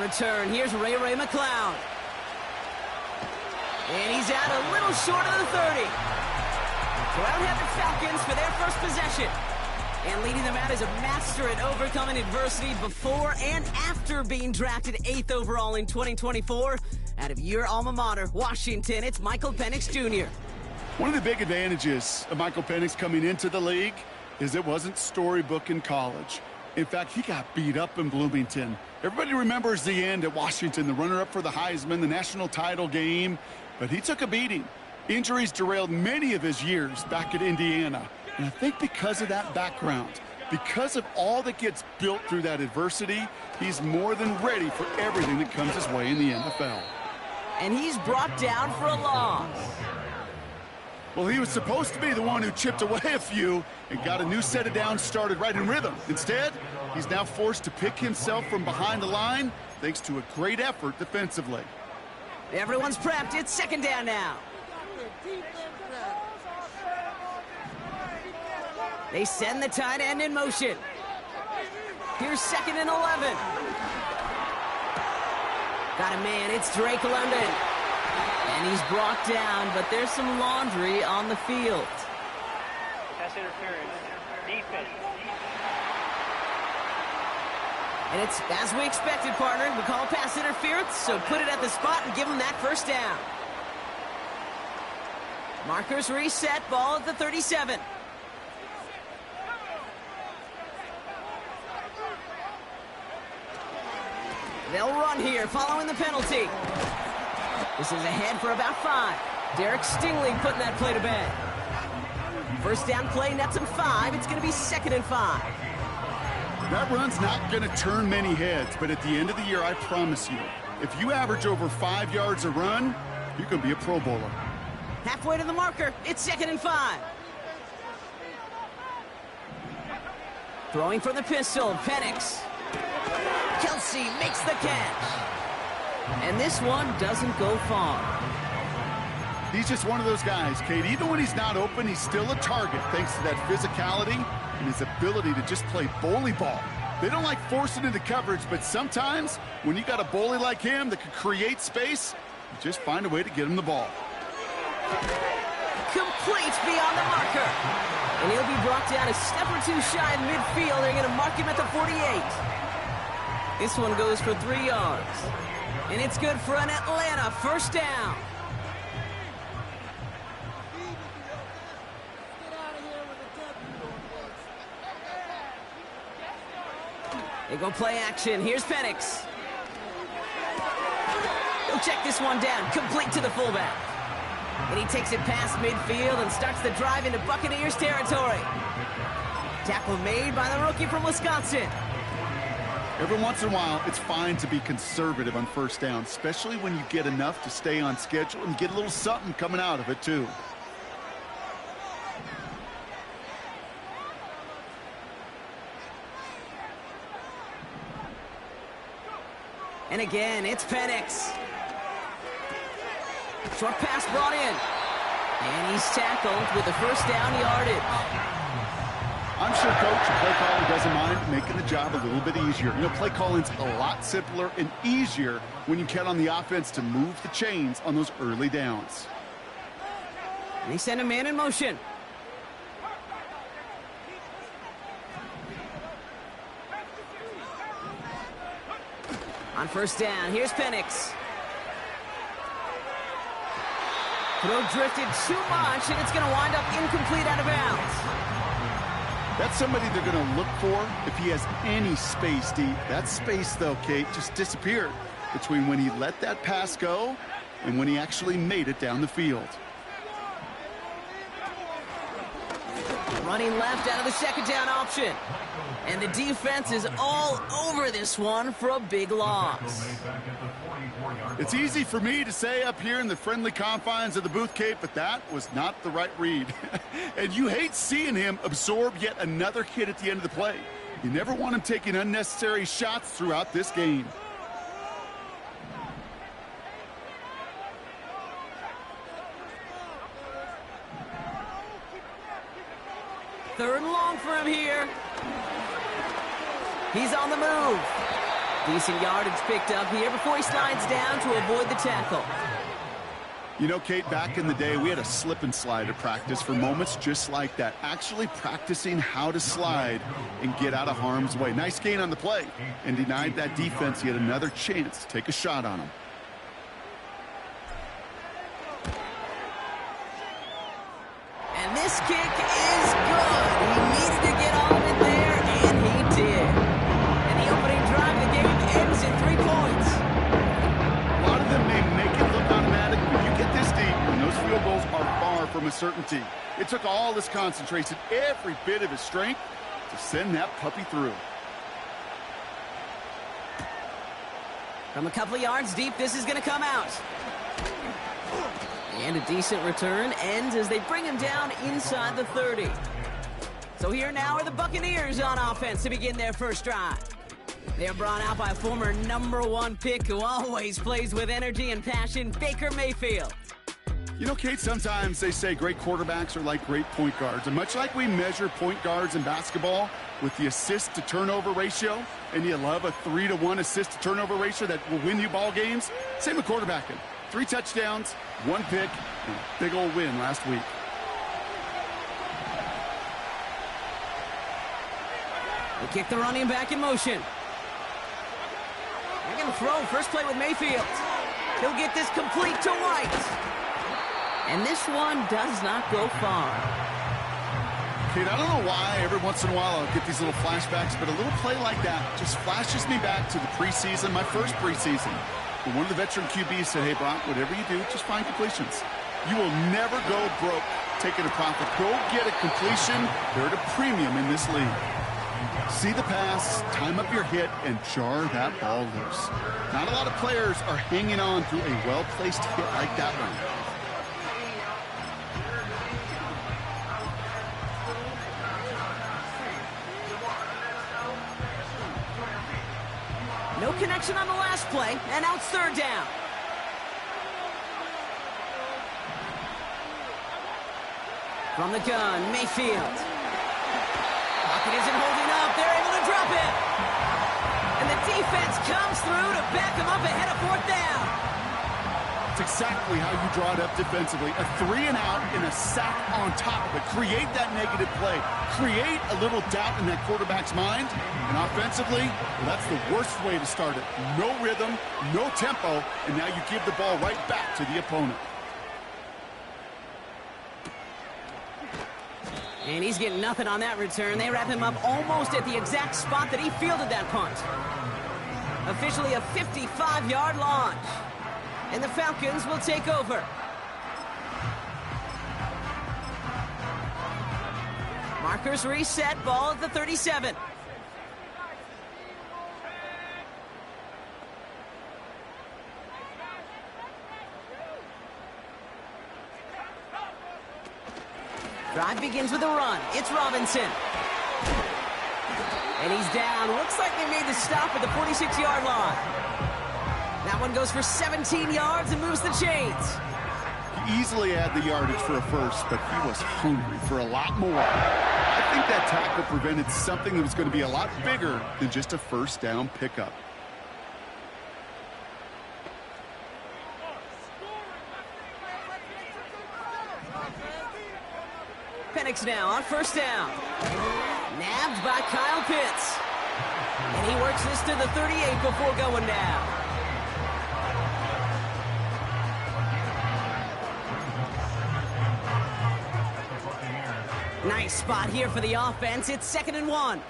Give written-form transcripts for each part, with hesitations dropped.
return. Here's Ray McCloud. And he's out a little short of the 30. Brown have the Falcons for their first possession. And leading them out is a master at overcoming adversity before and after being drafted 8th overall in 2024. Out of your alma mater, Washington, it's Michael Penix Jr. One of the big advantages of Michael Penix coming into the league is it wasn't storybook in college. In fact, he got beat up in Bloomington. Everybody remembers the end at Washington, the runner-up for the Heisman, the national title game. But he took a beating. Injuries derailed many of his years back at Indiana. And I think because of that background, because of all that gets built through that adversity, he's more than ready for everything that comes his way in the NFL. And he's brought down for a loss. Well, he was supposed to be the one who chipped away a few and got a new set of downs started right in rhythm. Instead, he's now forced to pick himself from behind the line thanks to a great effort defensively. Everyone's prepped. It's second down now. They send the tight end in motion. Here's 2nd and 11. Got a man. It's Drake London. And he's brought down, but there's some laundry on the field. Pass interference. Defense. And it's as we expected, partner. We call pass interference, so put it at the spot and give him that first down. Markers reset. Ball at the 37. They'll run here following the penalty. This is ahead for about 5. Derek Stingley putting that play to bed. First down play nets him 5. It's going to be 2nd and 5. That run's not going to turn many heads, but at the end of the year, I promise you, if you average over 5 yards a run, you can be a Pro Bowler. Halfway to the marker. It's 2nd and 5. Throwing from the pistol, Penix. Kelsey makes the catch. And this one doesn't go far. He's just one of those guys, Kate. Even when he's not open, he's still a target thanks to that physicality and his ability to just play bully ball. They don't like forcing into coverage, but sometimes when you got a bully like him that can create space, you just find a way to get him the ball. Complete beyond the marker. And he'll be brought down a step or two shy of midfield. They're going to mark him at the 48. This one goes for 3 yards. And it's good for an Atlanta first down. They go play action. Here's Penix. He'll check this one down. Complete to the fullback. And he takes it past midfield and starts the drive into Buccaneers territory. Tackle made by the rookie from Wisconsin. Every once in a while, it's fine to be conservative on first down, especially when you get enough to stay on schedule and get a little something coming out of it, too. And again, it's Penix. Short pass brought in. And he's tackled with the first down yardage. I'm sure Coach and play caller doesn't mind making the job a little bit easier. You know, play calling's a lot simpler and easier when you count on the offense to move the chains on those early downs. And they send a man in motion. On first down, here's Penix. Throw drifted too much, and it's going to wind up incomplete out of bounds. That's somebody they're going to look for if he has any space deep. That space, though, Kate, just disappeared between when he let that pass go and when he actually made it down the field. Running left out of the second down option. And the defense is all over this one for a big loss. It's easy for me to say up here in the friendly confines of the booth, Kate, but that was not the right read. And you hate seeing him absorb yet another hit at the end of the play. You never want him taking unnecessary shots throughout this game. Third and long for him here. He's on the move. Decent yardage picked up here before he slides down to avoid the tackle. You know, Kate, back in the day, we had a slip and slide at practice for moments just like that. Actually practicing how to slide and get out of harm's way. Nice gain on the play, and denied that defense yet another chance to take a shot on him. And this kick is good. He needed to get all of it there, and he did. And the opening drive of the game ends in 3 points. A lot of them may make it look automatic, but you get this deep, and those field goals are far from a certainty. It took all his concentration, every bit of his strength, to send that puppy through. From a couple of yards deep, this is going to come out. And a decent return ends as they bring him down inside the 30. So here now are the Buccaneers on offense to begin their first drive. They're brought out by a former #1 pick who always plays with energy and passion, Baker Mayfield. You know, Kate, sometimes they say great quarterbacks are like great point guards. And much like we measure point guards in basketball with the assist-to-turnover ratio, and you love a 3-to-1 assist-to-turnover ratio that will win you ball games, same with quarterbacking. 3 touchdowns, 1 pick, and a big old win last week. They kick the running back in motion. They're going to throw. First play with Mayfield. He'll get this complete to White. And this one does not go far. Kate, I don't know why every once in a while I'll get these little flashbacks, but a little play like that just flashes me back to the preseason, my first preseason. When one of the veteran QBs said, hey, Brock, whatever you do, just find completions. You will never go broke taking a profit. Go get a completion. They're at a premium in this league. See the pass, time up your hit, and jar that ball loose. Not a lot of players are hanging on to a well-placed hit like that one. No connection on the last play, and now it's 3rd down. From the gun, Mayfield. Pocket isn't holding up. They're able to drop it. And the defense comes through to back him up ahead of 4th down. It's exactly how you draw it up defensively. A 3-and-out and a sack on top of it. Create that negative play. Create a little doubt in that quarterback's mind. And offensively, well, that's the worst way to start it. No rhythm, no tempo, and now you give the ball right back to the opponent. And he's getting nothing on that return. They wrap him up almost at the exact spot that he fielded that punt. Officially a 55-yard launch. And the Falcons will take over. Markers reset, ball at the 37. Drive begins with a run. It's Robinson. And he's down. Looks like they made the stop at the 46-yard line. That one goes for 17 yards and moves the chains. He easily had the yardage for a first, but he was hungry for a lot more. I think that tackle prevented something that was going to be a lot bigger than just a first down pickup. Penix now on 1st down. Nabbed by Kyle Pitts. And he works this to the 38 before going down. Nice spot here for the offense. It's 2nd and 1.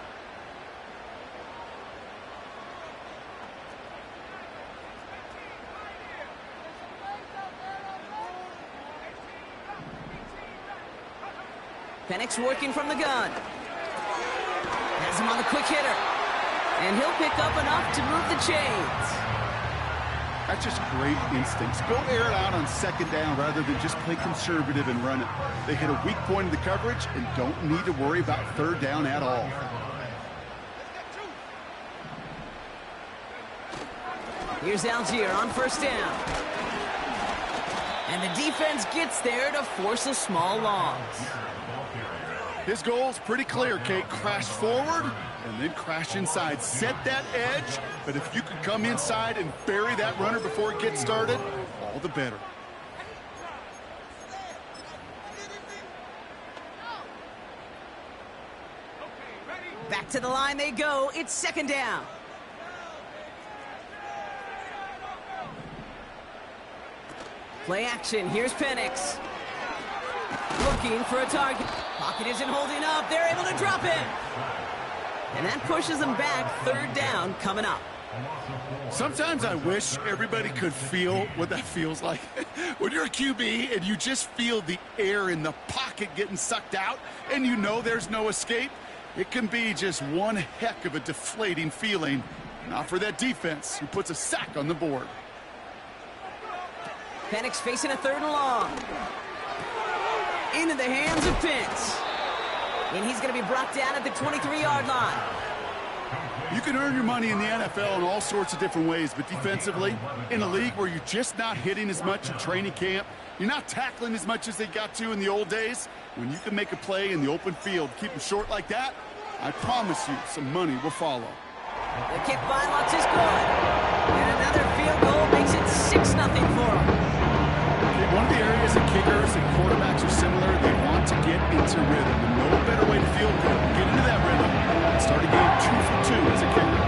Penix working from the gun. Has him on the quick hitter. And he'll pick up enough to move the chains. That's just great instincts. Go air it out on 2nd down rather than just play conservative and run it. They hit a weak point in the coverage and don't need to worry about 3rd down at all. Here's Algier on 1st down. And the defense gets there to force a small loss. His goal's pretty clear, Kate. Crash forward, and then crash inside. Set that edge, but if you can come inside and bury that runner before it gets started, all the better. Back to the line they go. It's second down. Play action. Here's Penix. Looking for a target. Pocket isn't holding up. They're able to drop it. And that pushes them back. Third down coming up. Sometimes I wish everybody could feel what that feels like. When you're a QB and you just feel the air in the pocket getting sucked out and you know there's no escape, it can be just one heck of a deflating feeling. Not for that defense who puts a sack on the board. Penix facing a third and long. Into the hands of Pitts. And he's going to be brought down at the 23-yard line. You can earn your money in the NFL in all sorts of different ways, but defensively, in a league where you're just not hitting as much in training camp, you're not tackling as much as they got to in the old days, when you can make a play in the open field, keep them short like that, I promise you some money will follow. The kick by Lutz is good. And another field goal makes it 6-0 for him. One of the areas that kickers and quarterbacks are similar, they want to get into rhythm. And no better way to feel good, get into that rhythm, and start a game 2 for 2 as a kicker.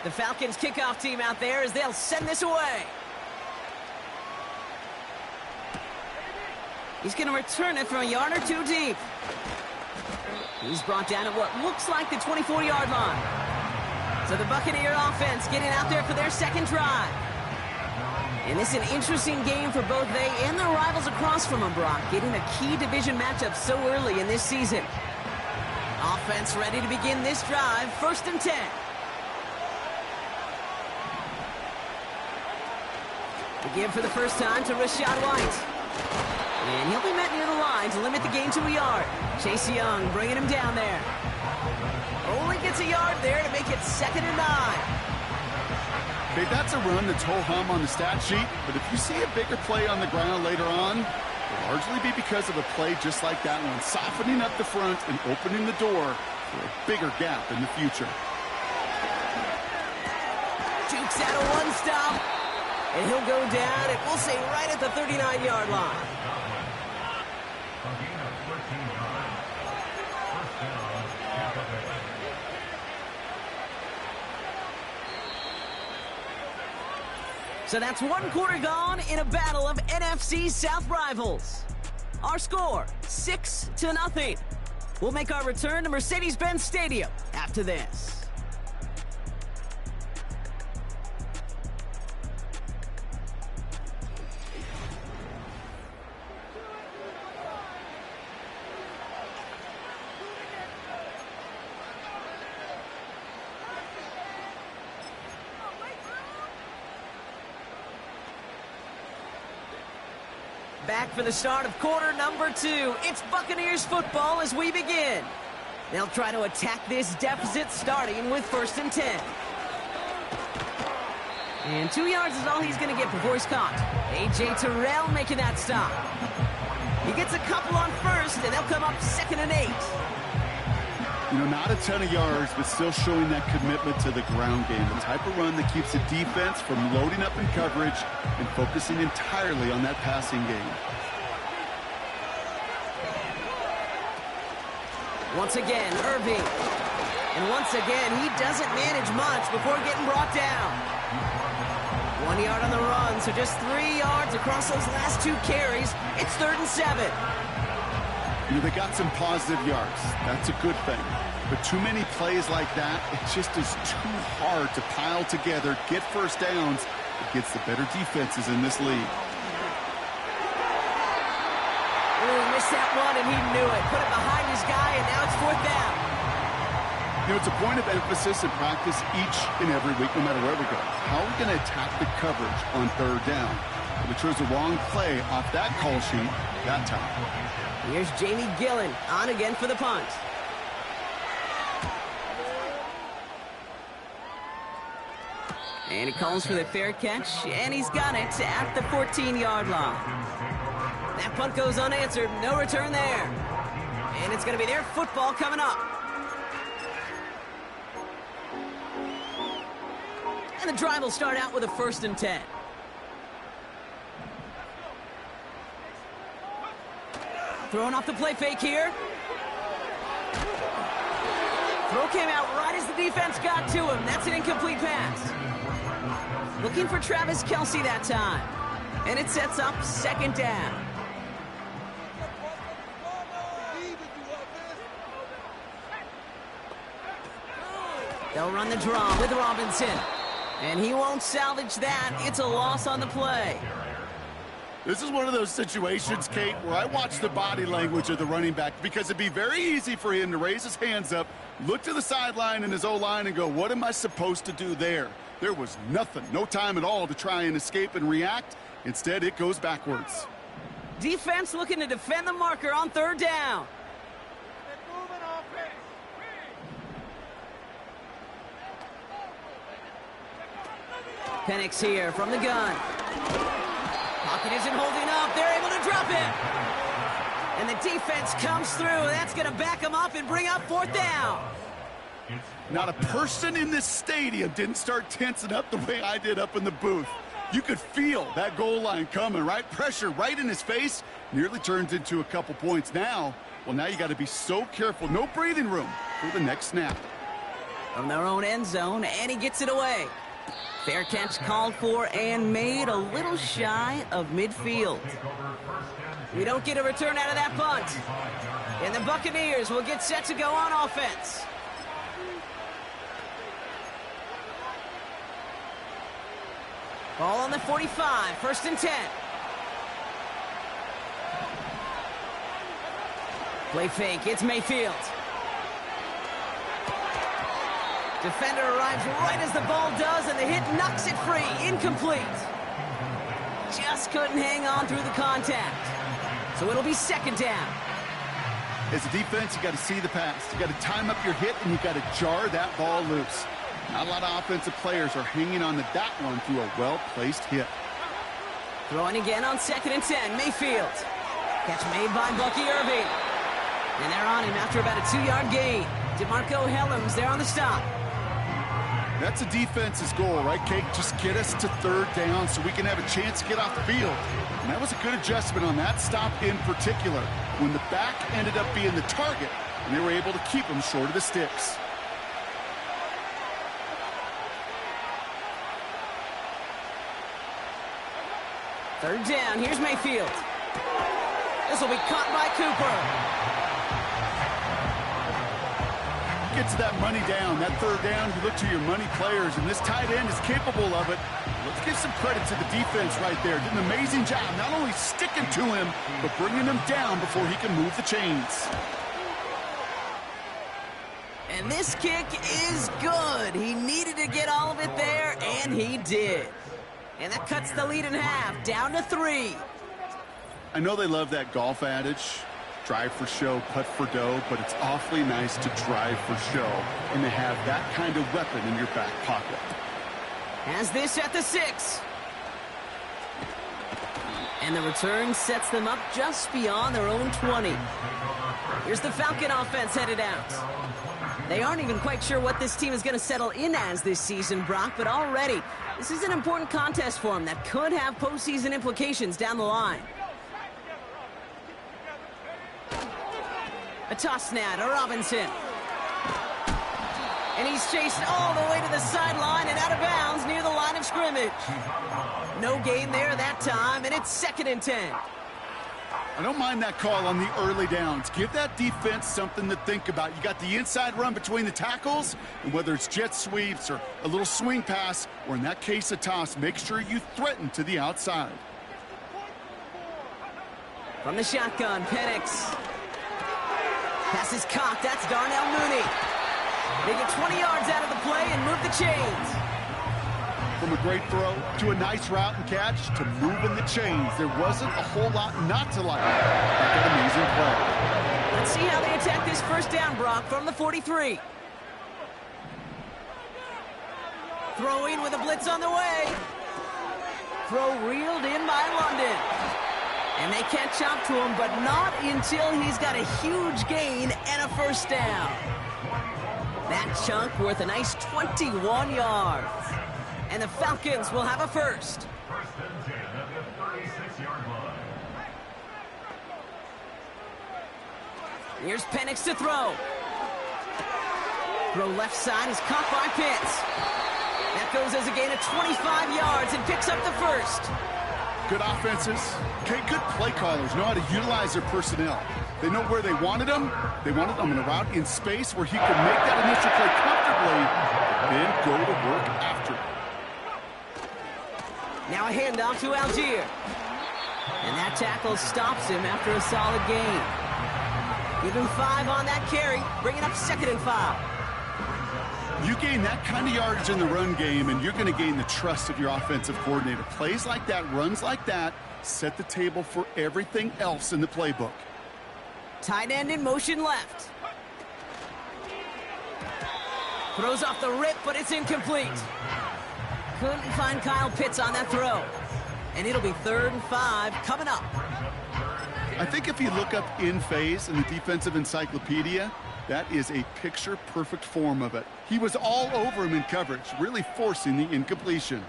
The Falcons kickoff team out there as they'll send this away. He's going to return it from a yard or two deep. He's brought down at what looks like the 24-yard line. So the Buccaneer offense getting out there for their second drive. And this is an interesting game for both they and their rivals across from them, Brock, getting a key division matchup so early in this season. Offense ready to begin this drive, 1st and 10. The give for the first time to Rashad White. And he'll be met near the line to limit the gain to a yard. Chase Young bringing him down there. Only gets a yard there to make it 2nd and 9. Okay, that's a run that's ho-hum on the stat sheet, but if you see a bigger play on the ground later on, it'll largely be because of a play just like that one, softening up the front and opening the door for a bigger gap in the future. Jukes out a one-stop, and he'll go down, and we'll say right at the 39-yard line. So that's 1 quarter gone in a battle of NFC South rivals. Our score, 6-0. We'll make our return to Mercedes-Benz Stadium after this. Back for the start of quarter number 2. It's Buccaneers football as we begin. They'll try to attack this deficit starting with 1st and 10. And 2 yards is all he's going to get before he's caught. A.J. Terrell making that stop. He gets a couple on 1st, and they'll come up 2nd and 8. You know, not a ton of yards, but still showing that commitment to the ground game. The type of run that keeps the defense from loading up in coverage and focusing entirely on that passing game. Once again, Irving. And once again, he doesn't manage much before getting brought down. 1 yard on the run, so just 3 yards across those last 2 carries. It's 3rd and 7. You know, they got some positive yards. That's a good thing. But too many plays like that, it just is too hard to pile together, get first downs against the better defenses in this league. Oh, he missed that one, and he knew it. Put it behind his guy, and now it's 4th down. You know, it's a point of emphasis in practice each and every week, no matter where we go. How are we going to attack the coverage on 3rd down? But we chose the wrong play off that call sheet that time. Here's Jamie Gillen on again for the punt. And he calls for the fair catch, and he's got it at the 14-yard line. That punt goes unanswered. No return there. And it's going to be their football coming up. And the drive will start out with a 1st and 10. Throwing off the play fake here. Throw came out right as the defense got to him. That's an incomplete pass. Looking for Travis Kelce that time. And it sets up 2nd down. They'll run the draw with Robinson. And he won't salvage that. It's a loss on the play. This is one of those situations, Kate, where I watch the body language of the running back because it'd be very easy for him to raise his hands up, look to the sideline in his O-line and go, what am I supposed to do there? There was nothing, no time at all to try and escape and react. Instead, it goes backwards. Defense looking to defend the marker on 3rd down. Penix here from the gun. Pocket isn't holding up. They're able to drop it. And the defense comes through. That's going to back them up and bring up 4th down. Not a person in this stadium didn't start tensing up the way I did up in the booth. You could feel that goal line coming, right? Pressure right in his face. Nearly turns into a couple points now. Well, now you got to be so careful. No breathing room for the next snap. From their own end zone, and he gets it away. Fair catch called for and made a little shy of midfield. We don't get a return out of that punt. And the Buccaneers will get set to go on offense. Ball on the 45, 1st and 10. Play fake, it's Mayfield. Defender arrives right as the ball does, and the hit knocks it free. Incomplete. Just couldn't hang on through the contact. So it'll be 2nd down. As a defense, you got to see the pass. You got to time up your hit, and you got to jar that ball loose. Not a lot of offensive players are hanging on to that one through a well-placed hit. Throwing again on 2nd and 10. Mayfield. Catch made by Bucky Irving. And they're on him after about a 2-yard gain. DeMarco Hellams there on the stop. That's a defense's goal, right, Kate? Just get us to 3rd down so we can have a chance to get off the field. And that was a good adjustment on that stop in particular, when the back ended up being the target, and they were able to keep him short of the sticks. Third down, here's Mayfield. This will be caught by Cooper. Gets that money down. That 3rd down, you look to your money players, and this tight end is capable of it. Let's give some credit to the defense right there. Did an amazing job, not only sticking to him, but bringing him down before he can move the chains. And this kick is good. He needed to get all of it there, and he did. And that cuts the lead in half, down to 3. I know they love that golf adage. Drive for show, putt for dough, but it's awfully nice to drive for show and to have that kind of weapon in your back pocket. Has this at the 6. And the return sets them up just beyond their own 20. Here's the Falcon offense headed out. They aren't even quite sure what this team is going to settle in as this season, Brock, but already this is an important contest for them that could have postseason implications down the line. A toss now to Robinson. And he's chased all the way to the sideline and out of bounds near the line of scrimmage. No gain there that time, and it's 2nd and 10. I don't mind that call on the early downs. Give that defense something to think about. You got the inside run between the tackles, and whether it's jet sweeps or a little swing pass, or in that case a toss, make sure you threaten to the outside. From the shotgun, Penix. Pass is caught. That's Darnell Mooney. They get 20 yards out of the play and move the chains. From a great throw to a nice route and catch to moving the chains. There wasn't a whole lot not to like about that amazing play. Let's see how they attack this 1st down, Brock, from the 43. Throwing with a blitz on the way. Throw reeled in by London. And they catch up to him, but not until he's got a huge gain and a first down. That chunk worth a nice 21 yards. And the Falcons will have a first. Here's Penix to throw. Throw left side is caught by Pitts. That goes as a gain of 25 yards and picks up the first. Good offenses. Okay, good play callers know how to utilize their personnel. They know where they wanted them. They wanted them in a route in space where he could make that initial play comfortably, then go to work after. Now a handoff to Algier. And that tackle stops him after a solid gain. Give him 5 on that carry, bringing up 2nd and 5. You gain that kind of yardage in the run game, and you're going to gain the trust of your offensive coordinator. Plays like that, runs like that, set the table for everything else in the playbook. Tight end in motion left. Throws off the rip, but it's incomplete. Couldn't find Kyle Pitts on that throw. And it'll be 3rd and 5 coming up. I think if you look up in phase in the defensive encyclopedia, that is a picture-perfect form of it. He was all over him in coverage, really forcing the incompletion.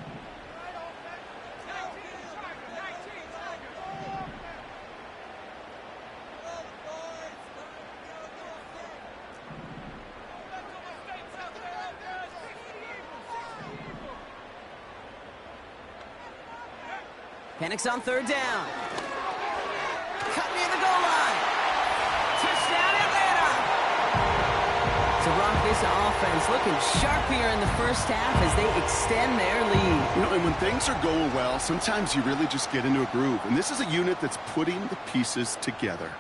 Penix on 3rd down. Cut near the goal line. Touchdown, Atlanta. So, Rock, this offense looking sharp here in the first half as they extend their lead. You know, and when things are going well, sometimes you really just get into a groove. And this is a unit that's putting the pieces together.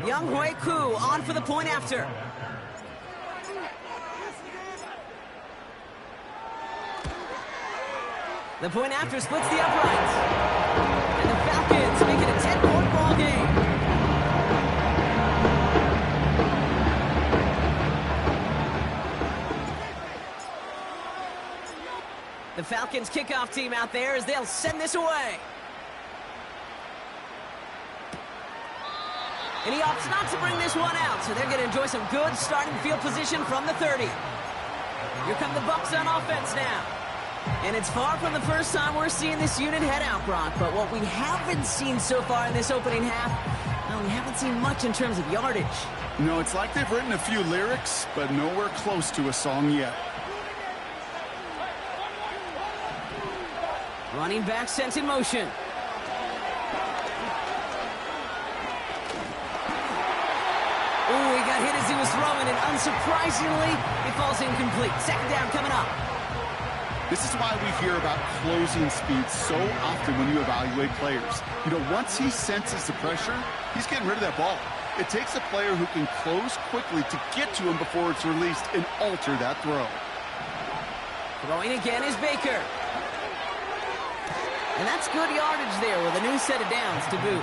Young Hui Koo on for the point after. The point after splits the uprights. And the Falcons make it a 10-point ball game. The Falcons kickoff team out there as they'll send this away. And he opts not to bring this one out, so they're going to enjoy some good starting field position from the 30. Here come the Bucs on offense now. And it's far from the first time we're seeing this unit head out, Brock, but what we haven't seen so far in this opening half, well, we haven't seen much in terms of yardage. No, it's like they've written a few lyrics, but nowhere close to a song yet. Running back sent in motion. Ooh, he got hit as he was throwing, and unsurprisingly, it falls incomplete. 2nd down coming up. This is why we hear about closing speed so often when you evaluate players. You know, once he senses the pressure, he's getting rid of that ball. It takes a player who can close quickly to get to him before it's released and alter that throw. Throwing again is Baker. And that's good yardage there with a new set of downs to boot.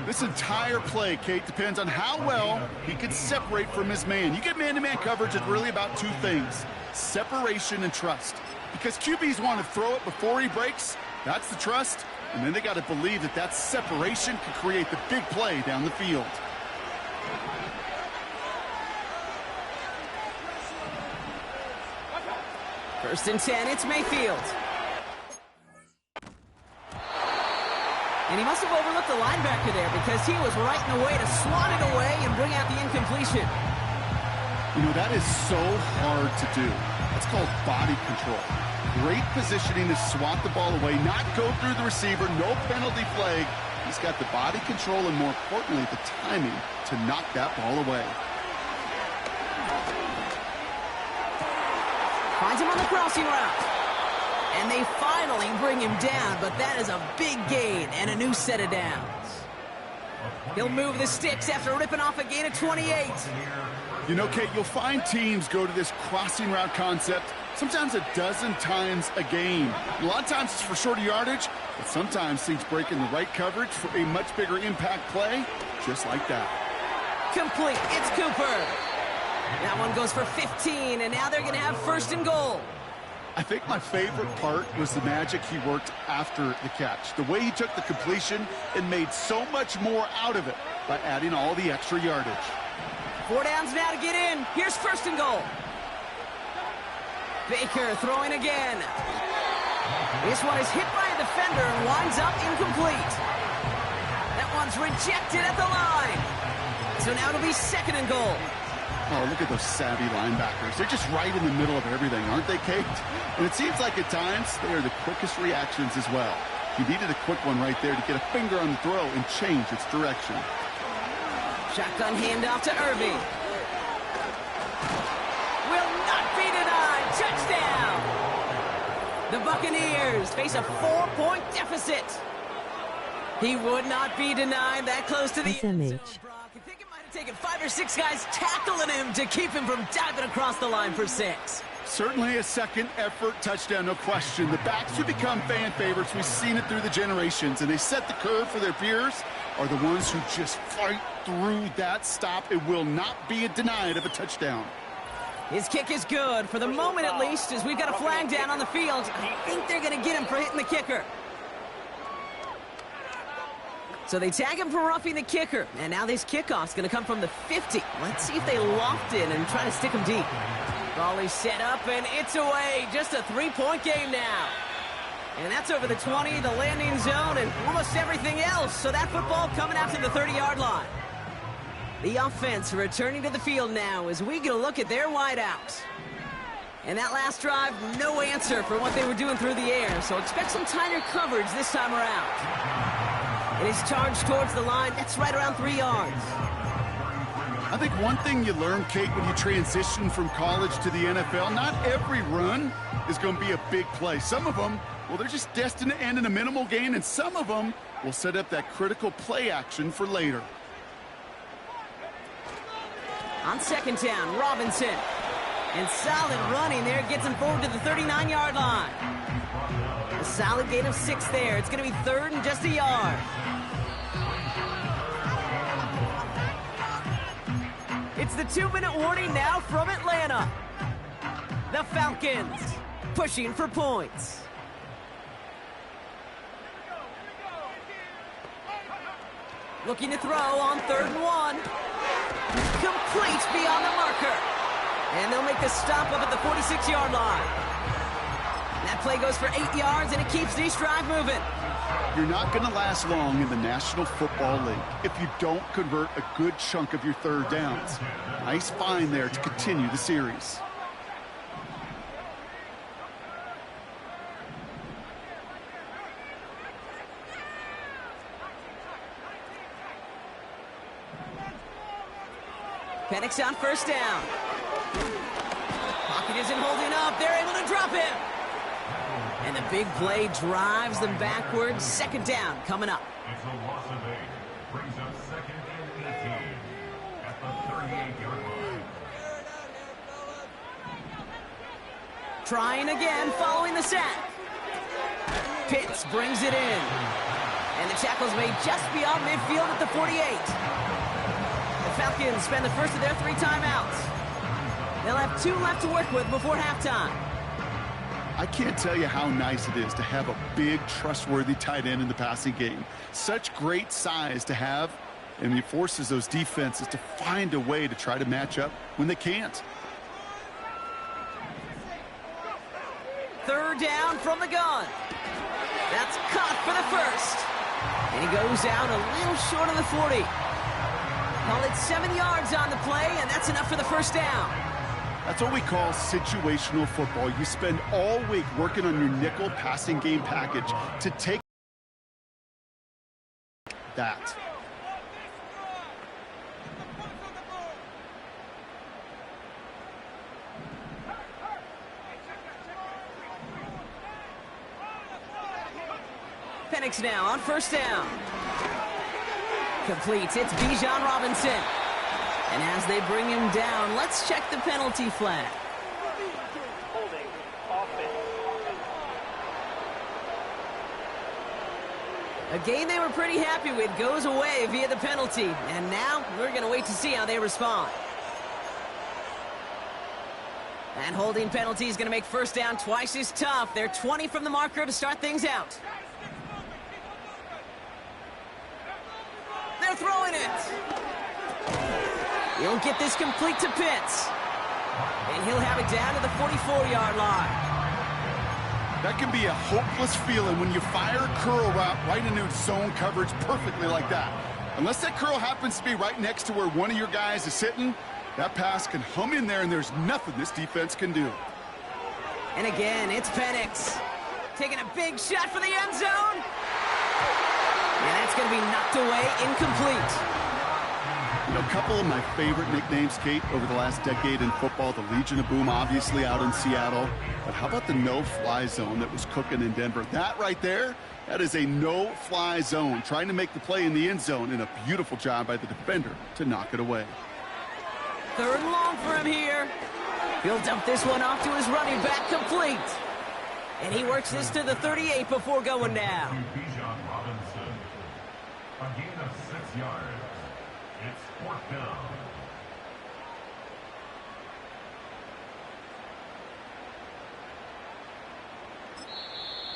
This entire play, Kate, depends on how well he can separate from his man. You get man-to-man coverage, it's really about 2 things, separation and trust. Because QBs want to throw it before he breaks, that's the trust, and then they got to believe that that separation can create the big play down the field. First and 10, it's Mayfield. And he must have overlooked the linebacker there because he was right in the way to swat it away and bring out the incompletion. You know, that is so hard to do. That's called body control. Great positioning to swat the ball away, not go through the receiver, no penalty flag. He's got the body control and, more importantly, the timing to knock that ball away. Finds him on the crossing route. And they finally bring him down, but that is a big gain and a new set of downs. He'll move the sticks after ripping off a gain of 28. You know, Kate, you'll find teams go to this crossing route concept sometimes a dozen times a game. A lot of times it's for shorter yardage, but sometimes things break in the right coverage for a much bigger impact play, just like that. Complete. It's Cooper. That one goes for 15, and now they're going to have first and goal. I think my favorite part was the magic he worked after the catch. The way he took the completion and made so much more out of it by adding all the extra yardage. 4 downs now to get in. Here's first and goal. Baker throwing again. This one is hit by a defender and winds up incomplete. That one's rejected at the line. So now it'll be second and goal. Oh, look at those savvy linebackers. They're just right in the middle of everything, aren't they, Kate? And it seems like at times they are the quickest reactions as well. You needed a quick one right there to get a finger on the throw and change its direction. Shotgun handoff to Irving. Will not be denied. Touchdown! The Buccaneers face a 4-point deficit. He would not be denied that close to the end zone, Brock. I think it might have taken 5 or 6 guys tackling him to keep him from diving across the line for 6. Certainly a second effort touchdown, no question. The backs who become fan favorites, we've seen it through the generations, and they set the curve for their peers, are the ones who just fight through that stop. It will not be denied of a touchdown. His kick is good, for the moment at least, as we've got a flag down on the field. I think they're going to get him for hitting the kicker. So they tag him for roughing the kicker, and now this kickoff's going to come from the 50. Let's see if they loft it and try to stick him deep. Ball is set up, and it's away. Just a 3-point game now. And that's over the 20, the landing zone, and almost everything else. So that football coming out to the 30-yard line. The offense returning to the field now as we get a look at their wideouts. And that last drive, no answer for what they were doing through the air. So expect some tighter coverage this time around. It is charged towards the line. That's right around 3 yards. I think one thing you learn, Kate, when you transition from college to the NFL, not every run is going to be a big play. Some of them, well, they're just destined to end in a minimal gain, and some of them will set up that critical play action for later. On second down, Robinson. And solid running there gets him forward to the 39-yard line. A solid gain of 6 there. It's going to be third and just a yard. It's the 2-minute warning now from Atlanta. The Falcons pushing for points. Looking to throw on 3rd and 1. Complete beyond the marker. And they'll make the stop up at the 46-yard line. That play goes for 8 yards, and it keeps this drive moving. You're not going to last long in the National Football League if you don't convert a good chunk of your 3rd downs. Nice find there to continue the series. Penix on 1st down. Pocket isn't holding up. They're able to drop him. And the big play drives them backwards. 2nd down coming up. It's a loss of 8. Brings up 2nd and 18 at the 38-yard line. Trying again following the sack. Pitts brings it in. And the tackle's made just beyond midfield at the 48. The Falcons spend the first of their 3 timeouts. They'll have 2 left to work with before halftime. I can't tell you how nice it is to have a big, trustworthy tight end in the passing game. Such great size to have, and it forces those defenses to find a way to try to match up when they can't. 3rd down from the gun. That's caught for the 1st. And he goes out a little short of the 40. Call it 7 yards on the play, and that's enough for the 1st down. That's what we call situational football. You spend all week working on your nickel passing game package to take that. Penix now on 1st down. Completes. It's Bijan Robinson. And as they bring him down, let's check the penalty flag. Holding. Offense. A game they were pretty happy with goes away via the penalty. And now we're going to wait to see how they respond. That holding penalty is going to make first down twice as tough. They're 20 from the marker to start things out. They're throwing it. He'll get this complete to Pitts. And he'll have it down to the 44-yard line. That can be a hopeless feeling when you fire a curl route right into zone coverage perfectly like that. Unless that curl happens to be right next to where one of your guys is sitting, that pass can hum in there, and there's nothing this defense can do. And again, it's Penix. Taking a big shot for the end zone. And that's going to be knocked away, incomplete. You know, a couple of my favorite nicknames, Kate, over the last decade in football. The Legion of Boom, obviously, out in Seattle. But how about the no-fly zone that was cooking in Denver? That right there, that is a no-fly zone. Trying to make the play in the end zone, and a beautiful job by the defender to knock it away. 3rd and long for him here. He'll dump this one off to his running back, complete. And he works this to the 38 before going down. A gain of 6 yards. It's 4th down.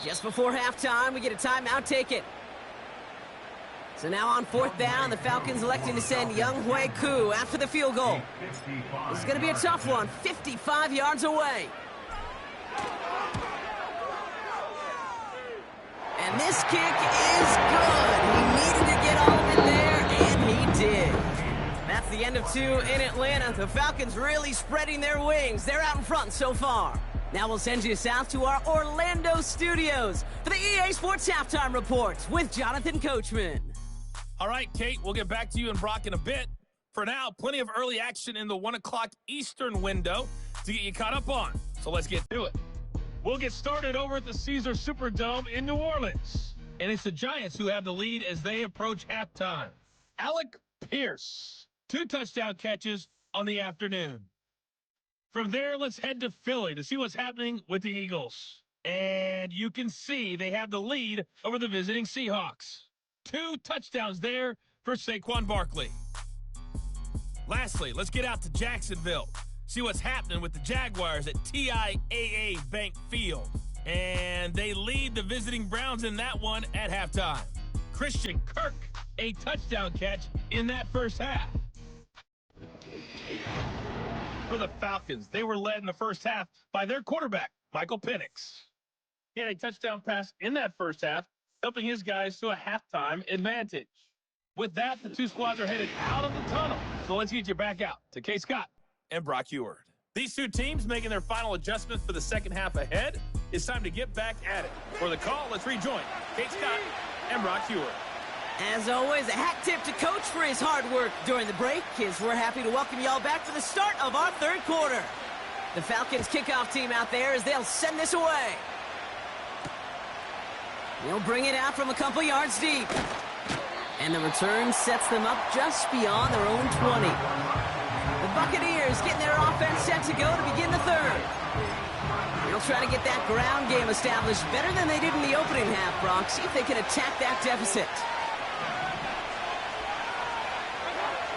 Just before halftime, we get a timeout taken. So now on 4th down, the Falcons electing to send Younghoe Koo after the field goal. This is going to be a tough one, 55 yards away. And this kick is good. He needed to get all of it there, and he did. That's the end of 2 in Atlanta. The Falcons really spreading their wings. They're out in front so far. Now we'll send you south to our Orlando studios for the EA Sports Halftime Report with Jonathan Coachman. All right, Kate, we'll get back to you and Brock in a bit. For now, plenty of early action in the 1 o'clock Eastern window to get you caught up on. So let's get to it. We'll get started over at the Caesar Superdome in New Orleans. And it's the Giants who have the lead as they approach halftime. Alec Pierce, 2 touchdown catches on the afternoon. From there, let's head to Philly to see what's happening with the Eagles. And you can see they have the lead over the visiting Seahawks. 2 touchdowns there for Saquon Barkley. Lastly, let's get out to Jacksonville. See what's happening with the Jaguars at TIAA Bank Field. And they lead the visiting Browns in that one at halftime. Christian Kirk, a touchdown catch in that first half. For the Falcons, they were led in the first half by their quarterback, Michael Penix. He had a touchdown pass in that first half, helping his guys to a halftime advantage. With that, the 2 squads are headed out of the tunnel. So let's get you back out to Kate Scott and Brock Eward. These 2 teams making their final adjustments for the second half ahead. It's time to get back at it. For the call, let's rejoin Kate Scott and Brock Eward. As always, a hat tip to Coach for his hard work during the break, as we're happy to welcome y'all back for the start of our 3rd quarter. The Falcons kickoff team out there as they'll send this away. They'll bring it out from a couple yards deep. And the return sets them up just beyond their own 20. The Buccaneers getting their offense set to go to begin the 3rd. They'll try to get that ground game established better than they did in the opening half, Brock. See if they can attack that deficit.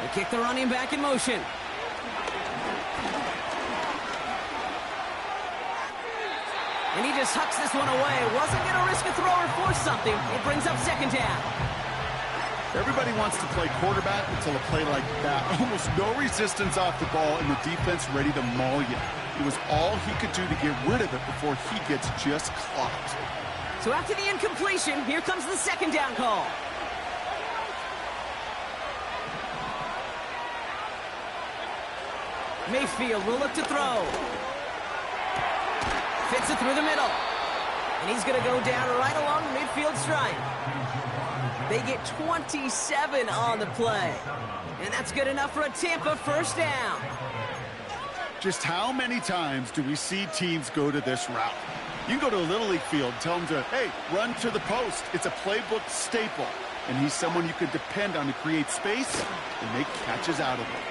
They kick the running back in motion. And he just hucks this one away. Wasn't going to risk a throw or force something. It brings up 2nd down. Everybody wants to play quarterback until a play like that. Almost no resistance off the ball, and the defense ready to maul you. It was all he could do to get rid of it before he gets just clocked. So after the incompletion, here comes the 2nd down call. Mayfield will look to throw. Fits it through the middle. And he's going to go down right along the midfield stripe. They get 27 on the play. And that's good enough for a Tampa 1st down. Just how many times do we see teams go to this route? You can go to a Little League field, tell them to, hey, run to the post. It's a playbook staple. And he's someone you could depend on to create space and make catches out of it.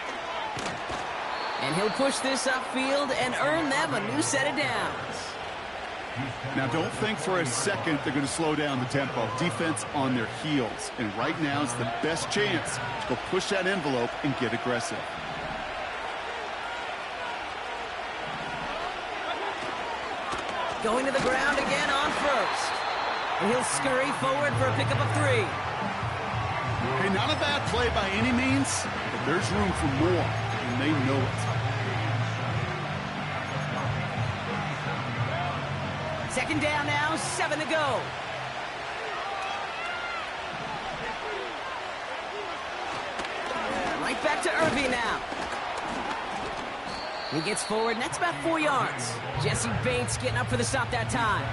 And he'll push this upfield and earn them a new set of downs. Now, don't think for a second they're going to slow down the tempo. Defense on their heels. And right now is the best chance to go push that envelope and get aggressive. Going to the ground again on first. And he'll scurry forward for a pickup of 3. Hey, not a bad play by any means, but there's room for more, and they know it. Second down now, 7 to go. Right back to Irby now. He gets forward, and that's about 4 yards. Jesse Bates getting up for the stop that time.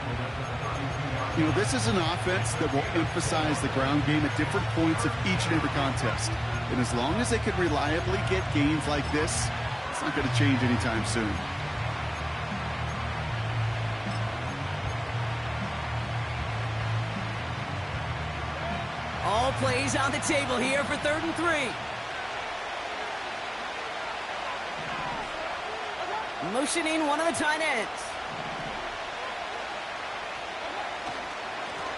You know, this is an offense that will emphasize the ground game at different points of each and every contest. And as long as they can reliably get gains like this, it's not going to change anytime soon. All plays on the table here for 3rd and 3. Motioning one of the tight ends.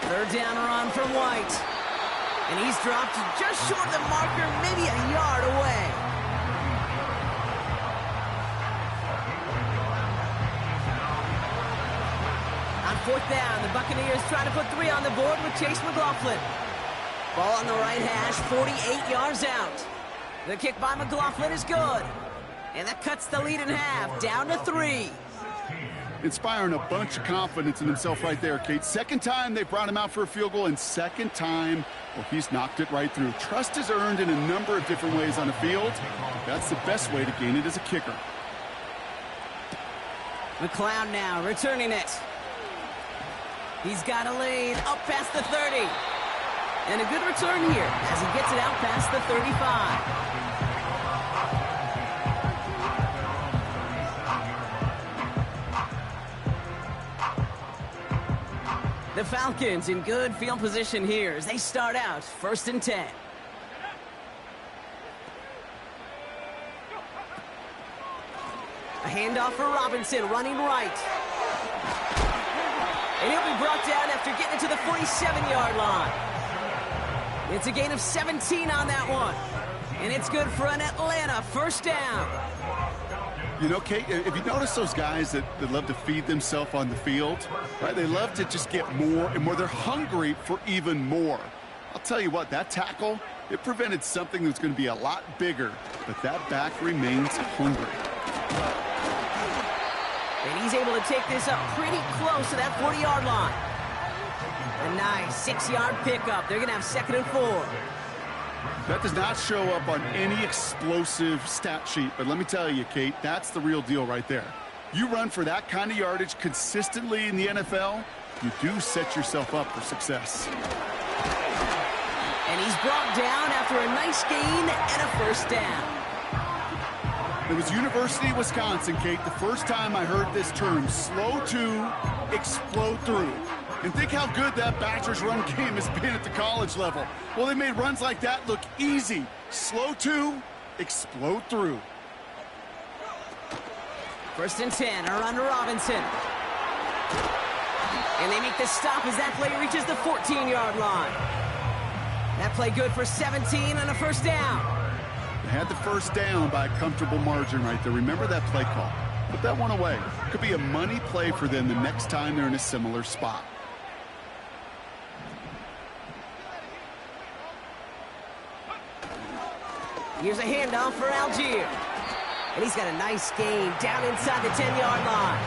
3rd down run from White. And he's dropped just short of the marker, maybe a yard away. On 4th down, the Buccaneers try to put 3 on the board with Chase McLaughlin. Ball on the right hash, 48 yards out. The kick by McLaughlin is good. And that cuts the lead in half, down to 3. Inspiring a bunch of confidence in himself right there, Kate. Second time they brought him out for a field goal, and second time, well, he's knocked it right through. Trust is earned in a number of different ways on the field. That's the best way to gain it as a kicker. McLeod now returning it. He's got a lane up past the 30. And a good return here as he gets it out past the 35. The Falcons in good field position here as they start out 1st and 10. A handoff for Robinson running right. And he'll be brought down after getting it to the 47-yard line. It's a gain of 17 on that one. And it's good for an Atlanta 1st down. You know, Kate, if you notice those guys that love to feed themselves on the field, right? They love to just get more and more. They're hungry for even more. I'll tell you what, that tackle, it prevented something that's going to be a lot bigger, but that back remains hungry. And he's able to take this up pretty close to that 40-yard line. A nice 6-yard pickup. They're going to have 2nd and 4. That does not show up on any explosive stat sheet, but let me tell you, Kate, that's the real deal right there. You run for that kind of yardage consistently in the NFL, you do set yourself up for success. And he's brought down after a nice gain and a 1st down. It was University of Wisconsin, Kate, the first time I heard this term, slow to explode through. And think how good that Badgers run game has been at the college level. Well, they made runs like that look easy. Slow to explode through. 1st and 10, a run to Robinson. And they make the stop as that play reaches the 14-yard line. That play good for 17 and a 1st down. They had the 1st down by a comfortable margin right there. Remember that play call. Put that one away. Could be a money play for them the next time they're in a similar spot. Here's a handoff for Algier. And he's got a nice gain down inside the 10-yard line.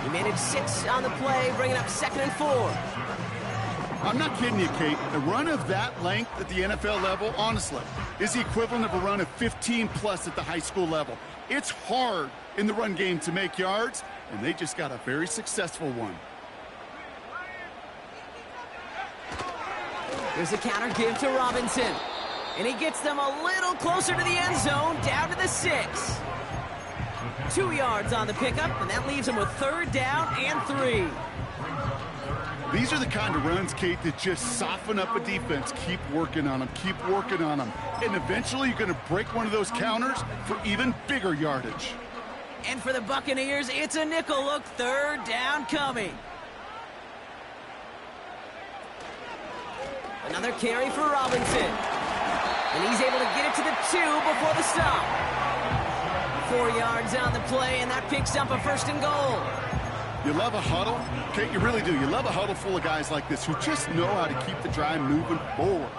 He managed 6 on the play, bringing up 2nd and 4. I'm not kidding you, Kate. A run of that length at the NFL level, honestly, is the equivalent of a run of 15-plus at the high school level. It's hard in the run game to make yards, and they just got a very successful one. Here's a counter give to Robinson. And he gets them a little closer to the end zone, down to the 6. 2 yards on the pickup, and that leaves him with 3rd down and 3. These are the kind of runs, Kate, that just soften up a defense. Keep working on them. Keep working on them. And eventually you're going to break one of those counters for even bigger yardage. And for the Buccaneers, it's a nickel look. Third down coming. Another carry for Robinson. And he's able to get it to the 2 before the stop. 4 yards on the play, and that picks up a 1st and goal. You love a huddle? Kate, you really do. You love a huddle full of guys like this who just know how to keep the drive moving forward.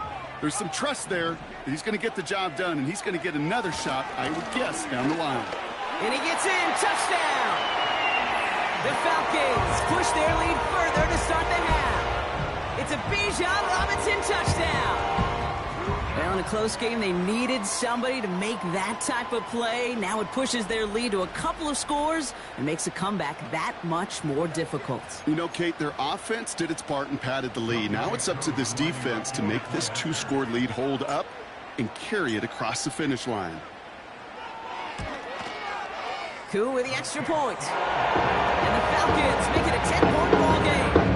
There's some trust there that he's going to get the job done, and he's going to get another shot, I would guess, down the line. And he gets in. Touchdown! The Falcons push their lead further to start the half. It's a Bijan Robinson touchdown. Well, in a close game, they needed somebody to make that type of play. Now it pushes their lead to a couple of scores and makes a comeback that much more difficult. You know, Kate, their offense did its part and padded the lead. Now it's up to this defense to make this 2-score lead hold up and carry it across the finish line. Koo with the extra point. And the Falcons make it a 10-point ball game.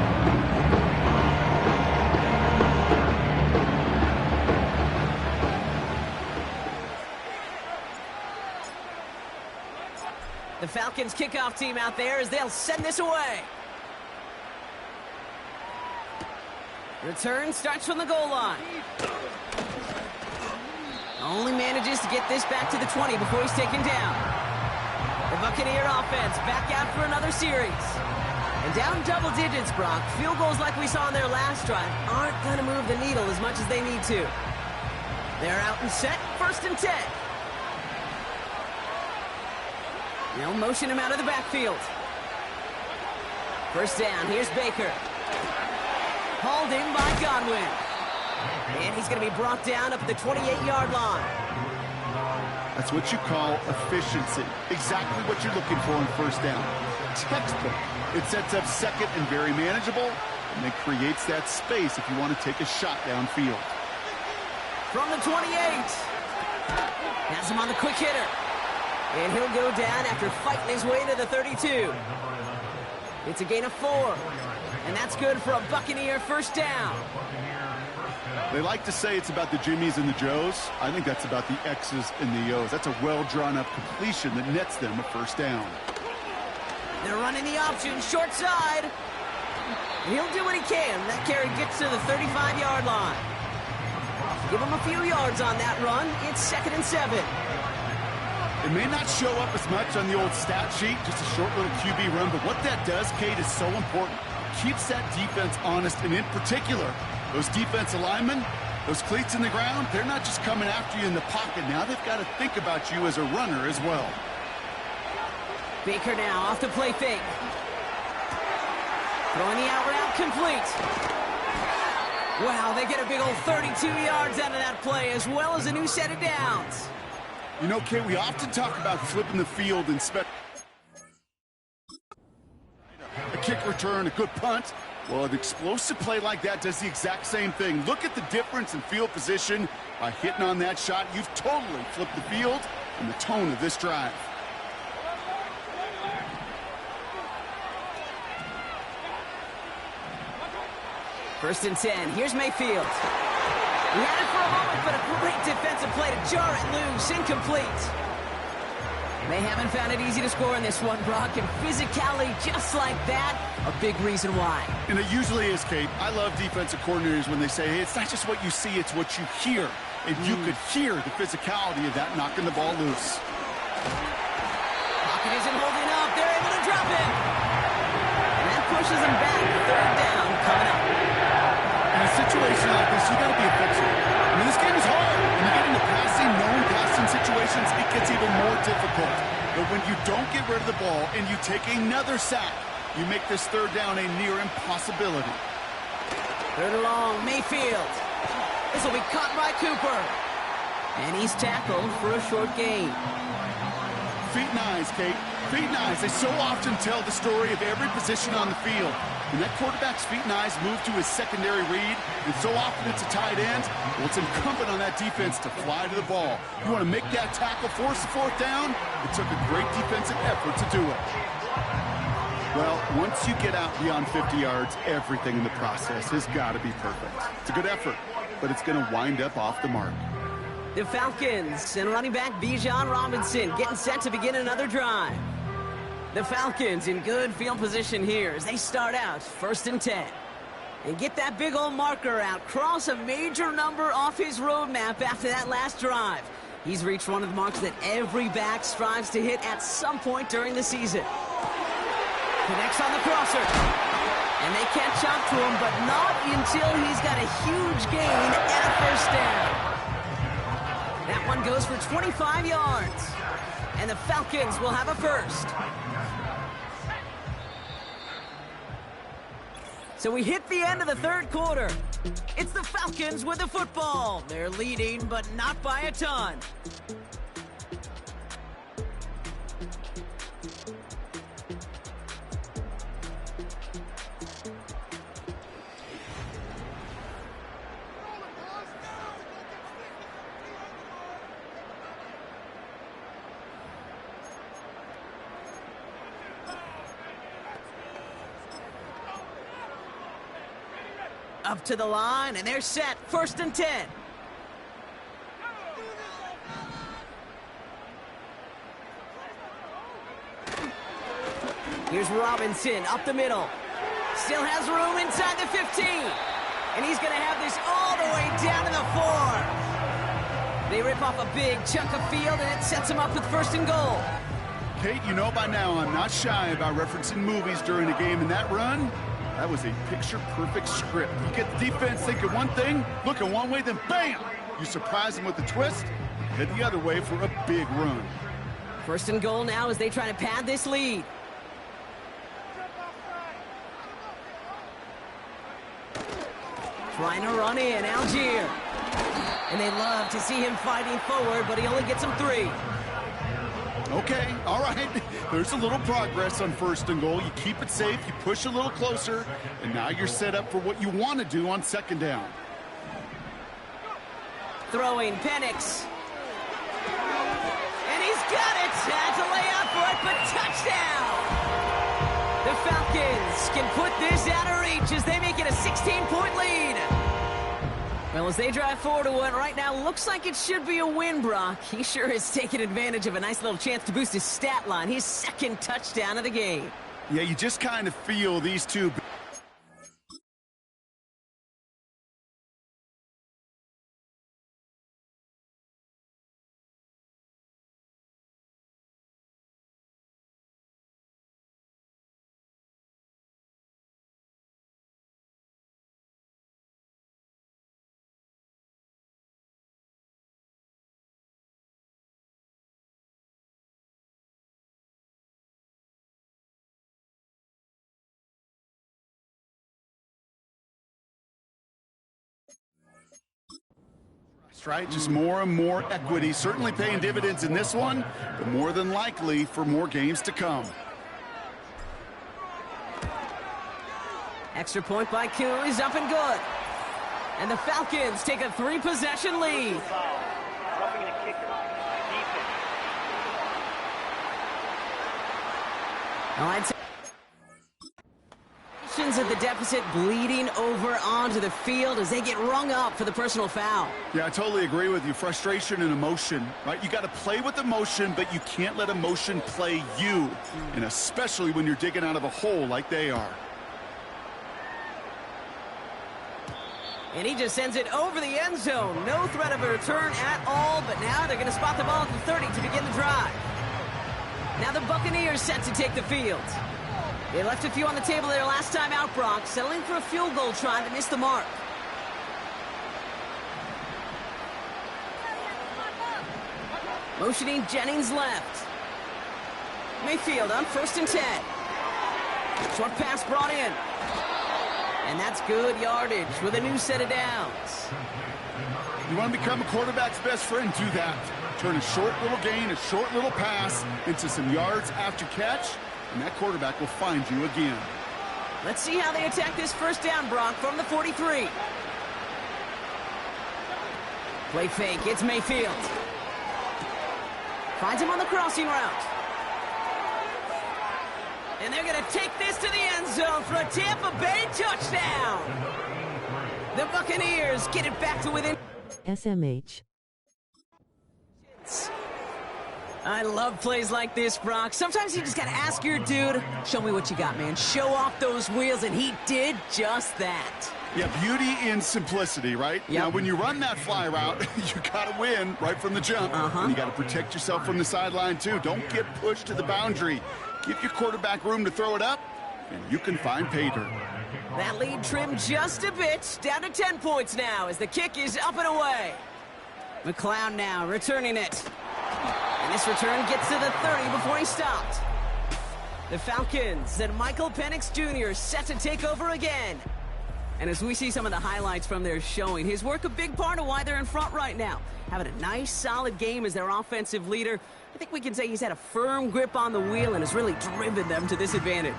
The Falcons kickoff team out there as they'll send this away. Return starts from the goal line. Only manages to get this back to the 20 before he's taken down. The Buccaneer offense back out for another series. And down double digits, Brock. Field goals like we saw in their last drive aren't going to move the needle as much as they need to. They're out and set, 1st and 10. They'll motion him out of the backfield. 1st down, here's Baker. Hauled in by Godwin. And he's going to be brought down up at the 28-yard line. That's what you call efficiency. Exactly what you're looking for on 1st down. Textbook. It sets up 2nd and very manageable, and it creates that space if you want to take a shot downfield. From the 28. Has him on the quick hitter. And he'll go down after fighting his way to the 32. It's a gain of 4. And that's good for a Buccaneer 1st down. They like to say it's about the Jimmies and the Joes. I think that's about the X's and the O's. That's a well-drawn-up completion that nets them a 1st down. They're running the option, short side. And he'll do what he can. That carry gets to the 35-yard line. Give him a few yards on that run. It's 2nd and 7. It may not show up as much on the old stat sheet, just a short little QB run, but what that does, Kate, is so important. Keeps that defense honest, and in particular, those defensive linemen, those cleats in the ground, they're not just coming after you in the pocket. Now they've got to think about you as a runner as well. Baker now off the play fake. Throwing the out route complete. Wow, they get a big old 32 yards out of that play, as well as a new set of downs. You know, Kate, we often talk about flipping the field and a kick return, a good punt. Well, an explosive play like that does the exact same thing. Look at the difference in field position by hitting on that shot. You've totally flipped the field and the tone of this drive. First and 10. Here's Mayfield. He had it for a moment, but a great defensive play to jar it loose. Incomplete. They haven't found it easy to score in this one, Brock, and physicality just like that, a big reason why. And it usually is, Kate. I love defensive coordinators when they say, hey, it's not just what you see, it's what you hear. And you could hear the physicality of that knocking the ball loose. Pocket isn't holding up. They're able to drop it. And that pushes them back. 3rd down coming up. In a situation like this, you got to be effective. I mean, this game is hard. When you get into passing, known passing situations, it gets even more difficult. But when you don't get rid of the ball and you take another sack, you make this 3rd down a near impossibility. 3rd and long, Mayfield. This will be caught by Cooper. And he's tackled for a short gain. Feet and eyes, Kate. Feet and eyes. They so often tell the story of every position on the field. When that quarterback's feet and eyes move to his secondary read, and so often it's a tight end, well, it's incumbent on that defense to fly to the ball. You want to make that tackle, force the 4th down? It took a great defensive effort to do it. Well, once you get out beyond 50 yards, everything in the process has got to be perfect. It's a good effort, but it's going to wind up off the mark. The Falcons and running back Bijan Robinson getting set to begin another drive. The Falcons in good field position here as they start out 1st and 10. And get that big old marker out. Cross a major number off his roadmap after that last drive. He's reached one of the marks that every back strives to hit at some point during the season. Connects on the crosser. And they catch up to him, but not until he's got a huge gain and a 1st down. That one goes for 25 yards. And the Falcons will have a 1st. So we hit the end of the 3rd quarter. It's the Falcons with the football. They're leading, but not by a ton. Up to the line, and they're set. 1st and 10. Here's Robinson up the middle. Still has room inside the 15. And he's going to have this all the way down to the 4. They rip off a big chunk of field, and it sets them up with 1st and goal. Kate, you know by now I'm not shy about referencing movies during a game, and that run, that was a picture-perfect script. You get the defense thinking one thing, looking one way, then bam! You surprise them with a twist, head the other way for a big run. 1st and goal now as they try to pad this lead. Trying to run in, Algier. And they love to see him fighting forward, but he only gets him 3. Okay, all right. There's a little progress on 1st and goal. You keep it safe, you push a little closer, and now you're set up for what you want to do on 2nd down. Throwing, Penix. And he's got it. Had to lay out for it, but touchdown. The Falcons can put this out of reach as they make it a 16-point lead. Well, as they drive forward to what right now looks like it should be a win, Brock. He sure has taken advantage of a nice little chance to boost his stat line. His 2nd touchdown of the game. Yeah, you just kind of feel these two. Right? Just more and more equity, certainly paying dividends in this one, but more than likely for more games to come. Extra point by Koo is up and good. And the Falcons take a 3-possession lead. Roughing the kicker. Defense. Well, I'd say of the deficit bleeding over onto the field as they get rung up for the personal foul. Yeah, I totally agree with you. Frustration and emotion, right? You got to play with emotion, but you can't let emotion play you, and especially when you're digging out of a hole like they are. And he just sends it over the end zone. No threat of a return at all, but now they're going to spot the ball at the 30 to begin the drive. Now the Buccaneers set to take the field. They left a few on the table there last time out, Brock, settling for a field goal try to miss the mark. Motioning Jennings left. Mayfield on 1st and 10. Short pass brought in. And that's good yardage with a new set of downs. You want to become a quarterback's best friend? Do that. Turn a short little gain, a short little pass into some yards after catch, and that quarterback will find you again. Let's see how they attack this 1st down, Brock, from the 43. Play fake, it's Mayfield. Finds him on the crossing route. And they're going to take this to the end zone for a Tampa Bay touchdown. The Buccaneers get it back to within. SMH. I love plays like this, Brock. Sometimes you just got to ask your dude, show me what you got, man. Show off those wheels, and he did just that. Yeah, beauty in simplicity, right? Yep. Now, when you run that fly route, you got to win right from the jump. And you got to protect yourself from the sideline, too. Don't get pushed to the boundary. Give your quarterback room to throw it up, and you can find pay dirt. That lead trimmed just a bit, down to 10 points now as the kick is up and away. McLeod now returning it. And this return gets to the 30 before he stopped. The Falcons and Michael Penix Jr. set to take over again. And as we see some of the highlights from their showing, his work a big part of why they're in front right now. Having a nice, solid game as their offensive leader. I think we can say he's had a firm grip on the wheel and has really driven them to this advantage.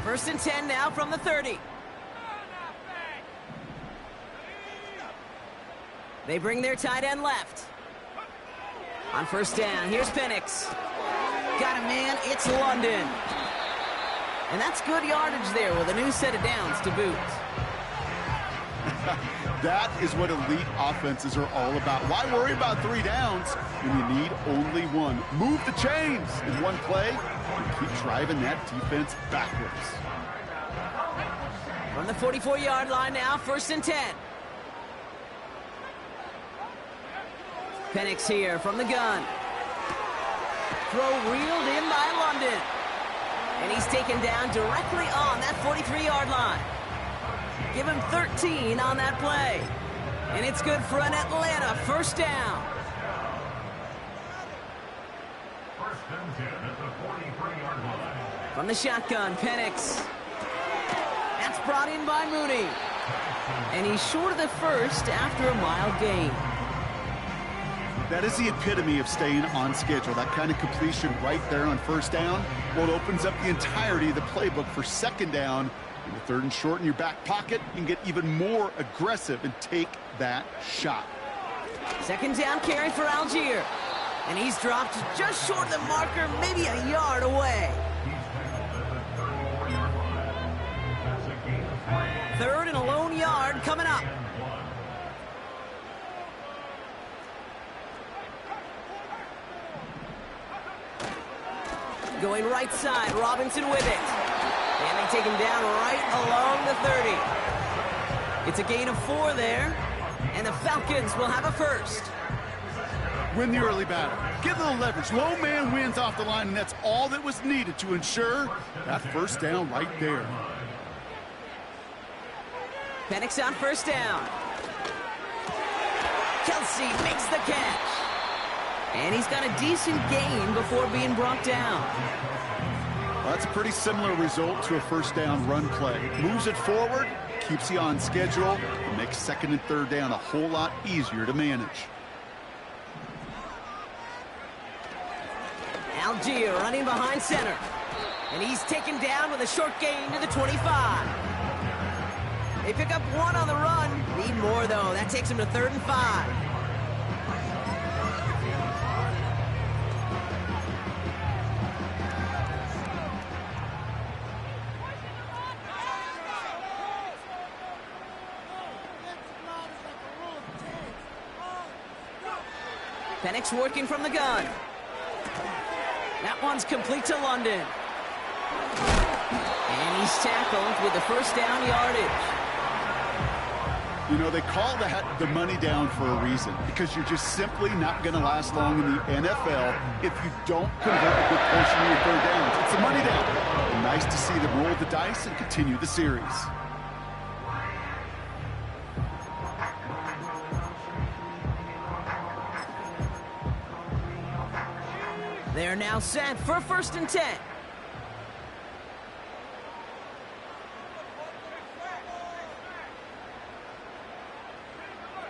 First and 10 now from the 30. They bring their tight end left. On first down, here's Penix. Got him, man. It's London. And that's good yardage there with a new set of downs to boot. That is what elite offenses are all about. Why worry about 3 downs when you need only one? Move the chains in one play and keep driving that defense backwards. From the 44-yard line now, first and 10. Penix here from the gun. Throw reeled in by London. And he's taken down directly on that 43-yard line. Give him 13 on that play. And it's good for an Atlanta first down. First and 10 at the 43-yard line. From the shotgun, Penix. That's brought in by Mooney. And he's short of the first after a mild gain. That is the epitome of staying on schedule. That kind of completion right there on first down. Well, it opens up the entirety of the playbook for second down. In the third and short in your back pocket, you can get even more aggressive and take that shot. Second down carry for Algier. And he's dropped just short of the marker, maybe a yard away. Third and a lone yard coming up. Going right side, Robinson with it. And they take him down right along the 30. It's a gain of 4 there, and the Falcons will have a first. Win the early battle. Get a little leverage. Low man wins off the line, and that's all that was needed to ensure that first down right there. Penix on first down. Kelsey makes the catch. And he's got a decent gain before being brought down. Well, that's a pretty similar result to a first down run play. Moves it forward, keeps you on schedule, and makes second and third down a whole lot easier to manage. Algier running behind center. And he's taken down with a short gain to the 25. They pick up 1 on the run. Need more, though. That takes him to 3rd and 5. Penix working from the gun. That one's complete to London. And he's tackled with the first down yardage. You know, they call that the money down for a reason, because you're just simply not going to last long in the NFL if you don't convert a good portion of your third downs. It's the money down. And nice to see them roll the dice and continue the series. They're now set for 1st and 10.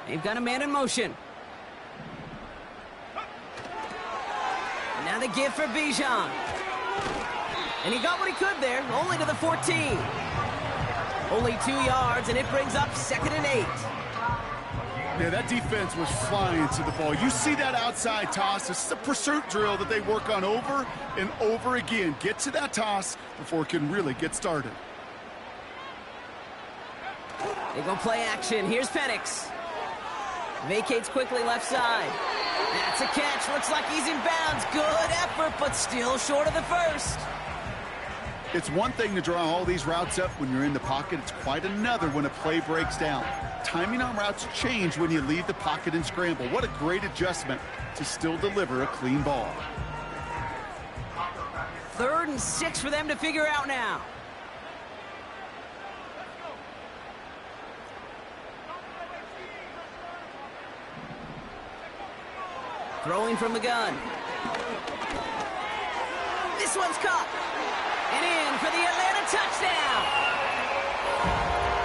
They've got a man in motion. Now the give for Bijan. And he got what he could there, only to the 14. Only 2 yards, and it brings up 2nd and 8. Yeah, that defense was flying to the ball. You see that outside toss. This is a pursuit drill that they work on over and over again. Get to that toss before it can really get started. They go play action. Here's Penix. Vacates quickly left side. That's a catch. Looks like he's in bounds. Good effort, but still short of the first. It's one thing to draw all these routes up when you're in the pocket. It's quite another when a play breaks down. Timing on routes change when you leave the pocket and scramble. What a great adjustment to still deliver a clean ball. 3rd and 6 for them to figure out now. Throwing from the gun. This one's caught. And in for the Atlanta touchdown.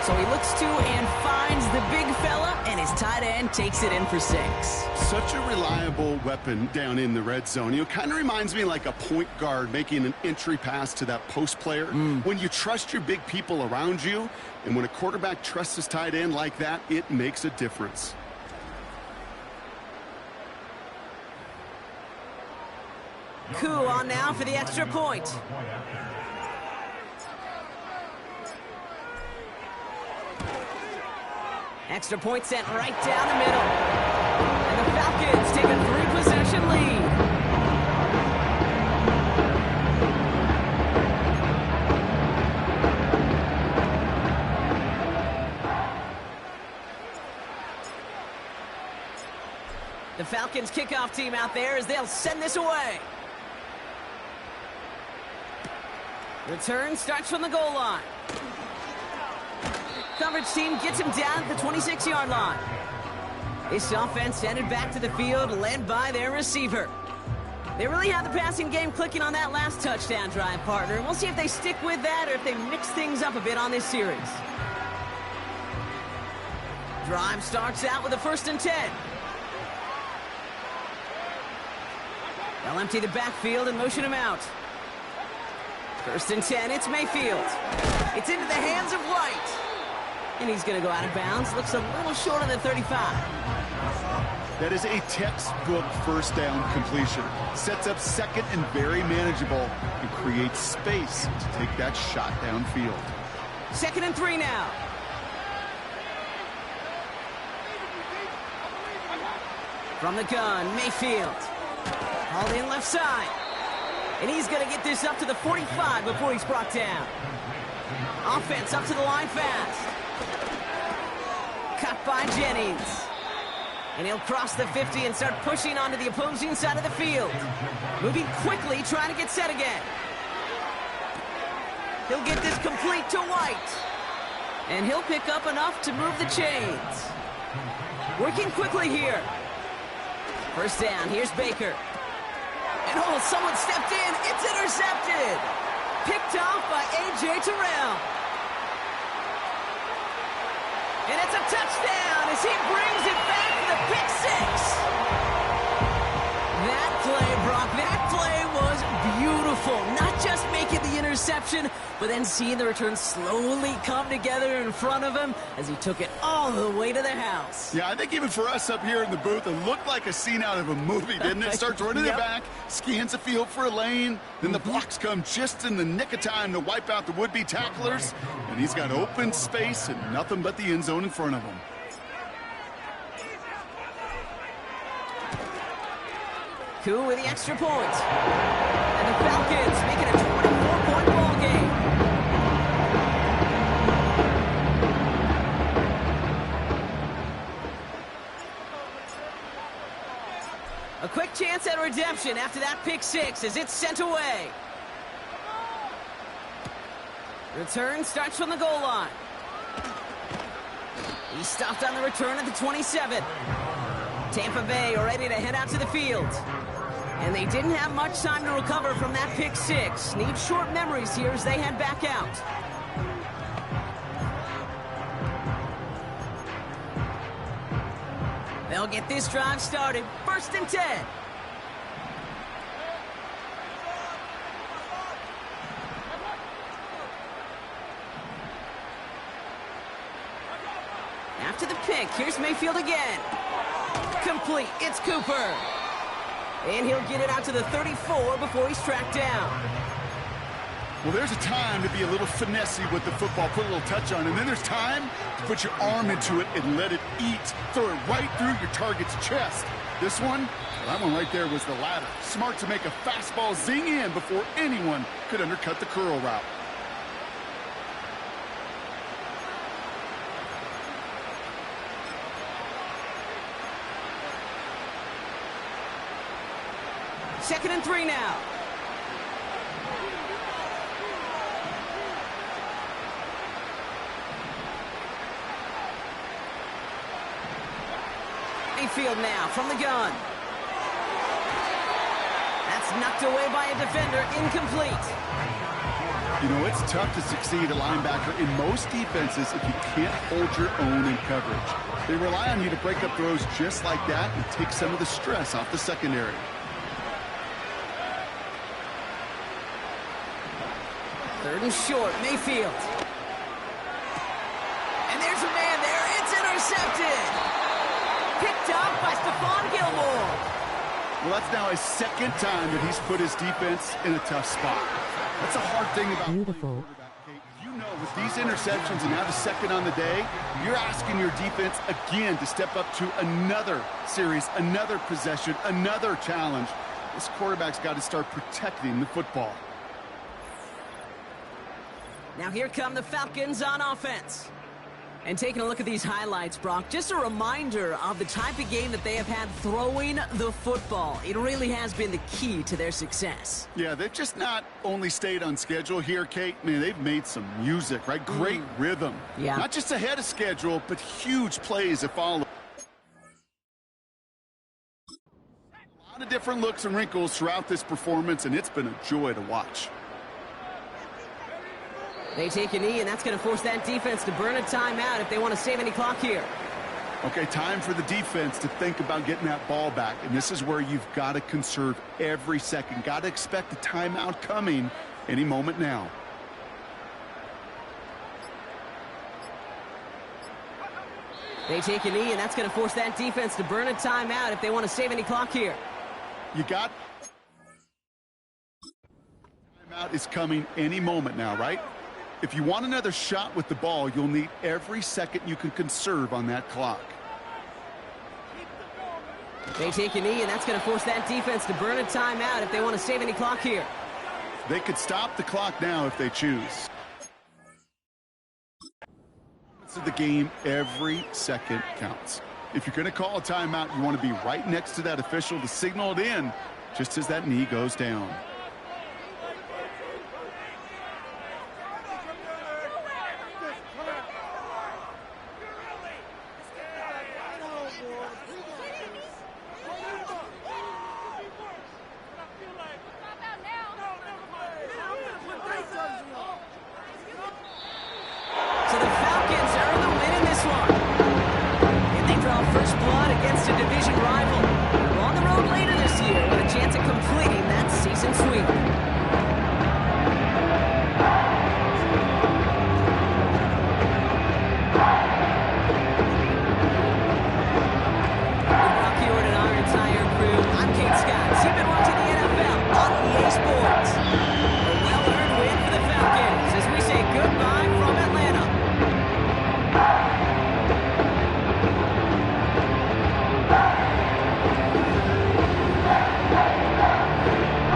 So he looks to and finds the big fella, and his tight end takes it in for 6. Such a reliable weapon down in the red zone. It kind of reminds me like a point guard making an entry pass to that post player. When you trust your big people around you, and when a quarterback trusts his tight end like that, it makes a difference. Coup on now for the extra point. Extra point sent right down the middle. And the Falcons take a 3-possession lead. The Falcons kickoff team out there as they'll send this away. Return starts from the goal line. Coverage team gets him down at the 26-yard line. This offense headed back to the field, led by their receiver. They really have the passing game clicking on that last touchdown drive, partner. We'll see if they stick with that or if they mix things up a bit on this series. Drive starts out with a 1st and 10. They'll empty the backfield and motion him out. 1st and 10, it's Mayfield. It's into the hands of White. And he's going to go out of bounds. Looks a little short of the 35. That is a textbook 1st down completion. Sets up 2nd and very manageable and creates space to take that shot downfield. 2nd and 3 now. From the gun, Mayfield. Hauled in left side. And he's going to get this up to the 45 before he's brought down. Offense up to the line fast. Cut by Jennings. And he'll cross the 50 and start pushing onto the opposing side of the field. Moving quickly, trying to get set again. He'll get this complete to White. And he'll pick up enough to move the chains. Working quickly here. 1st down, here's Baker. And oh, someone stepped in. It's intercepted. Picked off by A.J. Terrell. And it's a touchdown as he brings it back for the pick 6. That play, Brock, that play was beautiful. Not just making the interception, but then seeing the return slowly come together in front of him as he took it all the way to the house. Yeah, I think even for us up here in the booth, it looked like a scene out of a movie, didn't it? Starts running it back, scans the field for a lane, then the blocks come just in the nick of time to wipe out the would-be tacklers, and he's got open space and nothing but the end zone in front of him. Coup with the extra point. And the Falcons make it a 24-point ball game. A quick chance at redemption after that pick 6 as it's sent away. Return starts from the goal line. He's stopped on the return at the 27. Tampa Bay are ready to head out to the field. And they didn't have much time to recover from that pick 6. Need short memories here as they head back out. They'll get this drive started. 1st and 10. After the pick, here's Mayfield again. Complete. It's Cooper. And he'll get it out to the 34 before he's tracked down. Well, there's a time to be a little finessey with the football, put a little touch on, and then there's time to put your arm into it and let it eat. Throw it right through your target's chest. This one, well, that one right there was the ladder. Smart to make a fastball zing in before anyone could undercut the curl route. Second and 3 now. Mayfield now from the gun. That's knocked away by a defender. Incomplete. You know, it's tough to succeed a linebacker in most defenses if you can't hold your own in coverage. They rely on you to break up throws just like that and take some of the stress off the secondary. Third and short, Mayfield. And there's a man there. It's intercepted. Picked up by Stephon Gilmore. Well, that's now his second time that he's put his defense in a tough spot. That's a hard thing about Beautiful. you know, with these interceptions and now the second on the day, you're asking your defense again to step up to another series, another possession, another challenge. This quarterback's got to start protecting the football. Now here come the Falcons on offense. And taking a look at these highlights, Brock, just a reminder of the type of game that they have had throwing the football. It really has been the key to their success. Yeah, they've just not only stayed on schedule here, Kate. Man, they've made some music, right? Great rhythm. Yeah. Not just ahead of schedule, but huge plays that follow. A lot of different looks and wrinkles throughout this performance, and it's been a joy to watch. They take a knee, and that's going to force that defense to burn a timeout if they want to save any clock here. Okay, time for the defense to think about getting that ball back. And this is where you've got to conserve every second. Got to expect a timeout coming any moment now. They take a knee, and that's going to force that defense to burn a timeout if they want to save any clock here. You got... Timeout is coming any moment now, right? If you want another shot with the ball, you'll need every second you can conserve on that clock. They take a knee, and that's going to force that defense to burn a timeout if they want to save any clock here. They could stop the clock now if they choose. To the game, every second counts. If you're going to call a timeout, you want to be right next to that official to signal it in just as that knee goes down. So the Falcons earn the win in this one. And they draw first blood against a division rival. They're on the road later this year with a chance at completing that season sweep.